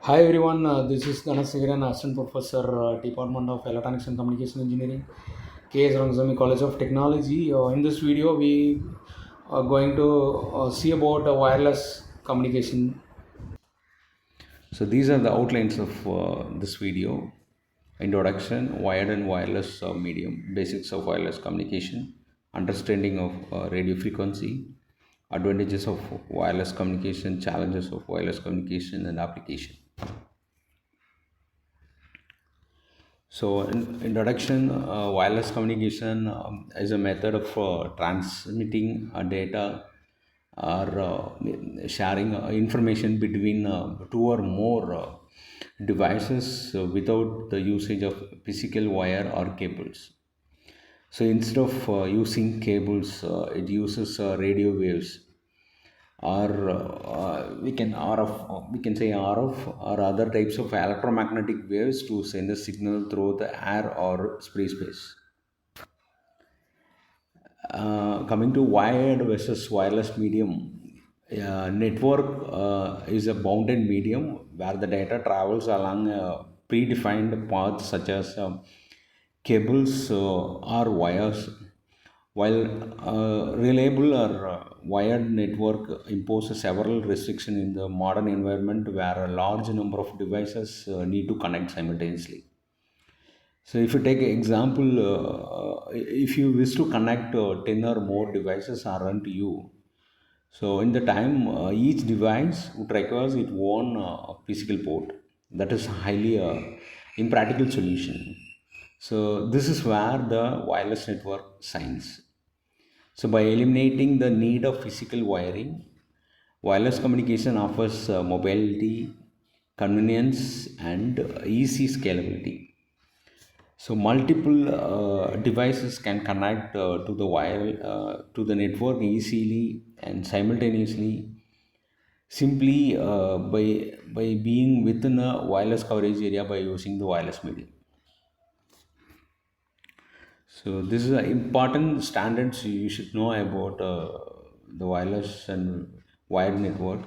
Hi everyone, this is Ganasagaran, Assistant Professor, Department of Electronics and Communication Engineering, K.S.Rangasamy College of Technology. In this video, we are going to see about wireless communication. So these are the outlines of this video. Introduction, wired and wireless medium, basics of wireless communication, understanding of radio frequency, advantages of wireless communication, challenges of wireless communication and application. So, in introduction, wireless communication is a method of transmitting data or sharing information between two or more devices without the usage of physical wire or cables. So, instead of using cables, it uses radio waves or we can say RF or other types of electromagnetic waves to send a signal through the air or space. Coming to wired versus wireless medium, network is a bounded medium where the data travels along a predefined path such as cables or wires, while reliable or wired network imposes several restrictions in the modern environment where a large number of devices need to connect simultaneously. So if you take an example, if you wish to connect 10 or more devices around you, so in the time each device would require its own physical port. That is highly impractical solution. So this is where the wireless network shines. So by eliminating the need of physical wiring, wireless communication offers mobility, convenience, and easy scalability. So multiple devices can connect to the wire to the network easily and simultaneously, simply by being within a wireless coverage area by using the wireless medium. So this is an important standards you should know about the wireless and wired network.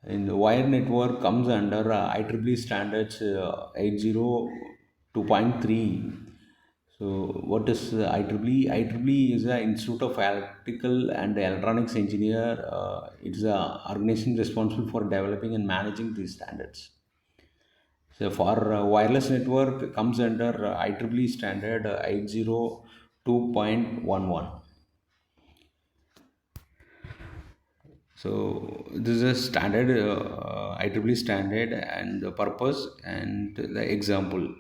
And the wired network comes under IEEE standards 802.3. So what is IEEE? IEEE is the Institute of Electrical and Electronics Engineer. It's a organization responsible for developing and managing these standards. So for wireless network comes under IEEE standard 802.11. So this is a standard IEEE standard and the purpose and the example.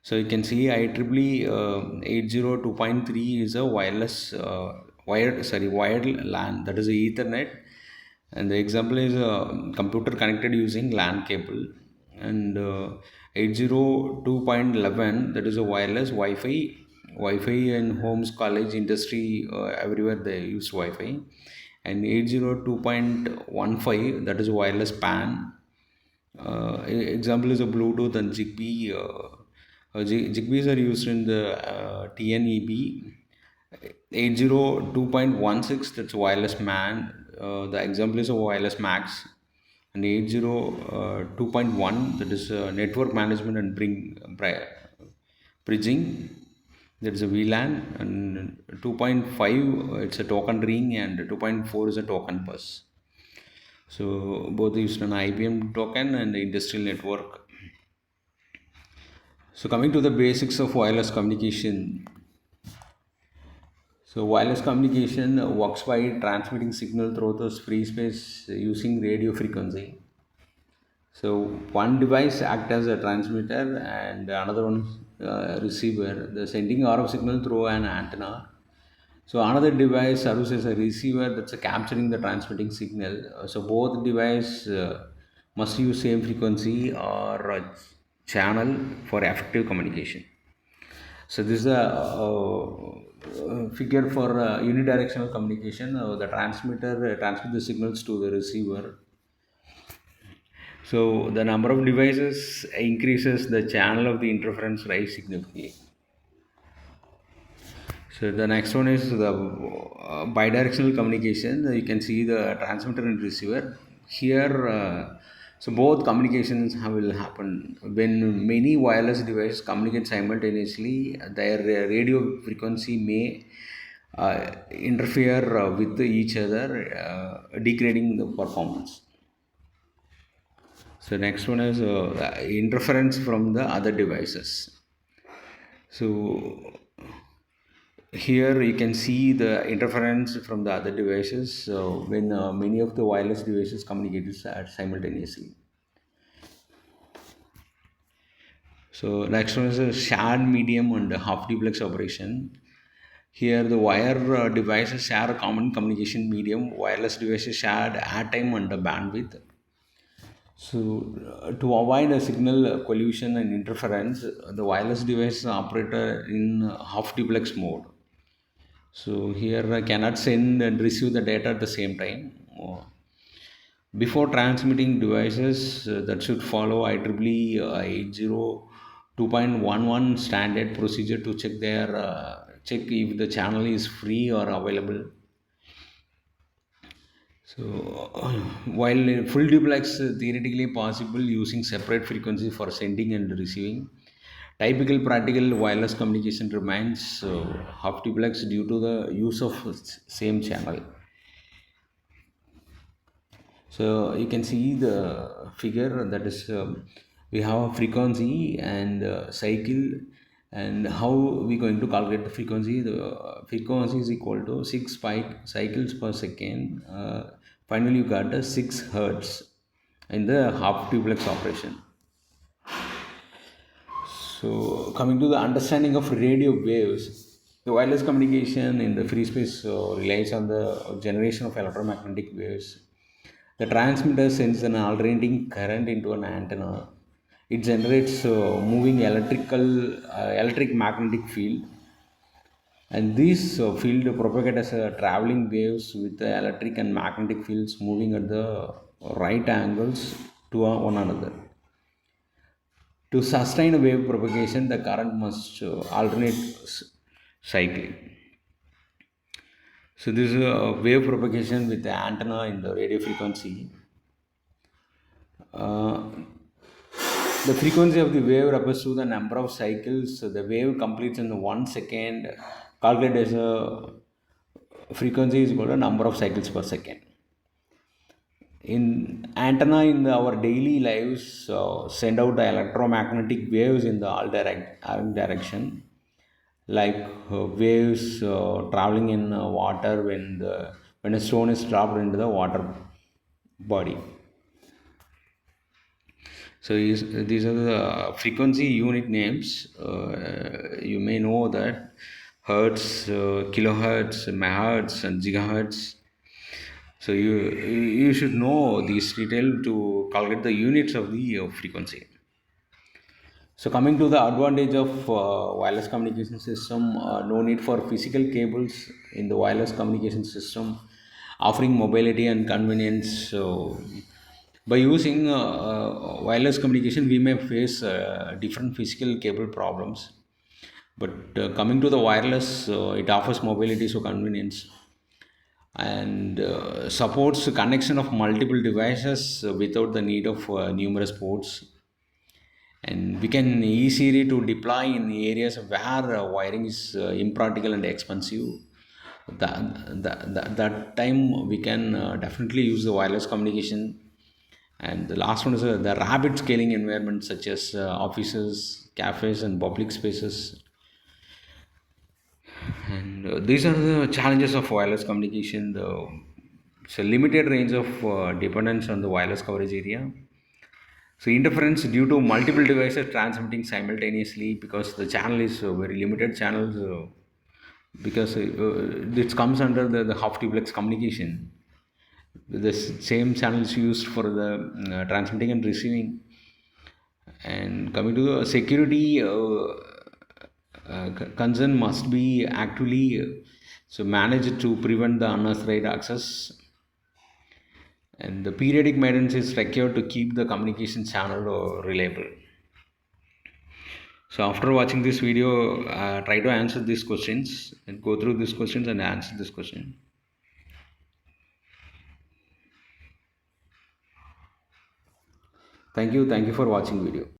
So you can see IEEE 802.3 is a wireless wired LAN, that is Ethernet, and the example is a computer connected using LAN cable, and 802.11, that is a wireless Wi-Fi in homes, college, industry, everywhere they use Wi-Fi, and 802.15, that is wireless PAN. Example is a Bluetooth and Zigbee. Zigbees are used in the TNEB. 802.16, that's wireless MAN. The example is a wireless MAX. And 802.1, that is network management and bridging. That is a VLAN. And 2.5, it's a token ring, and 2.4 is a token bus. So both used an IBM token and industrial network. So coming to the basics of wireless communication. So wireless communication works by transmitting signal through the free space using radio frequency. So one device act as a transmitter and another one receiver. The sending RF signal through an antenna. So another device serves as a receiver that's capturing the transmitting signal. So both device must use same frequency or channel for effective communication. So this is a figure for unidirectional communication. The transmitter transmits the signals to the receiver. So the number of devices increases, the channel of the interference rise significantly. So the next one is the bidirectional communication. You can see the transmitter and receiver. Here, So both communications will happen when many wireless devices communicate simultaneously. Their radio frequency may interfere with each other, degrading the performance. So next one is interference from the other devices. So here you can see the interference from the other devices when many of the wireless devices communicate simultaneously. So next one is a shared medium and half duplex operation. Here the wire devices share a common communication medium. Wireless devices shared airtime and bandwidth. So to avoid a signal collision and interference, the wireless device operate in half duplex mode. So here I cannot send and receive the data at the same time. Before transmitting devices that should follow IEEE 802.11 standard procedure to check if the channel is free or available. So while full duplex theoretically possible using separate frequencies for sending and receiving, typical practical wireless communication remains half duplex due to the use of same channel. So you can see the figure that is we have a frequency and cycle, and how we going to calculate the frequency. The frequency is equal to 6 cycles per second. Finally you got the 6 hertz in the half duplex operation. So coming to the understanding of radio waves, the wireless communication in the free space relies on the generation of electromagnetic waves. The transmitter sends an alternating current into an antenna. It generates moving electric magnetic field, and these field propagate as traveling waves with the electric and magnetic fields moving at the right angles to one another. To sustain a wave propagation, the current must alternate cycling. So this is a wave propagation with the antenna in the radio frequency. Uh, the frequency of the wave refers to the number of cycles the wave completes in 1 second. Calculated as a frequency is equal to number of cycles per second. In antenna in our daily lives send out the electromagnetic waves in the all direction, like waves traveling in water when a stone is dropped into the water body. So these are the frequency unit names. You may know that hertz, kilohertz, megahertz, and gigahertz. So you should know these detail to calculate the units of the frequency. So coming to the advantage of wireless communication system, no need for physical cables in the wireless communication system, offering mobility and convenience. So by using wireless communication, we may face different physical cable problems. But coming to the wireless, it offers mobility, so convenience, and supports connection of multiple devices without the need of numerous ports, and we can easily to deploy in areas where wiring is impractical and expensive. That time we can definitely use the wireless communication. And the last one is the rapid scaling environment such as offices, cafes, and public spaces. And these are the challenges of wireless communication. It's a limited range of dependence on the wireless coverage area. So interference due to multiple devices transmitting simultaneously, because the channel is very limited channels, because this comes under the half duplex communication. The same channels used for the transmitting and receiving. And coming to the security concern must be actually so managed to prevent the unauthorized access, and the periodic maintenance is required to keep the communication channel reliable. So after watching this video, try to answer these questions and go through these questions and answer this question. Thank you for watching video.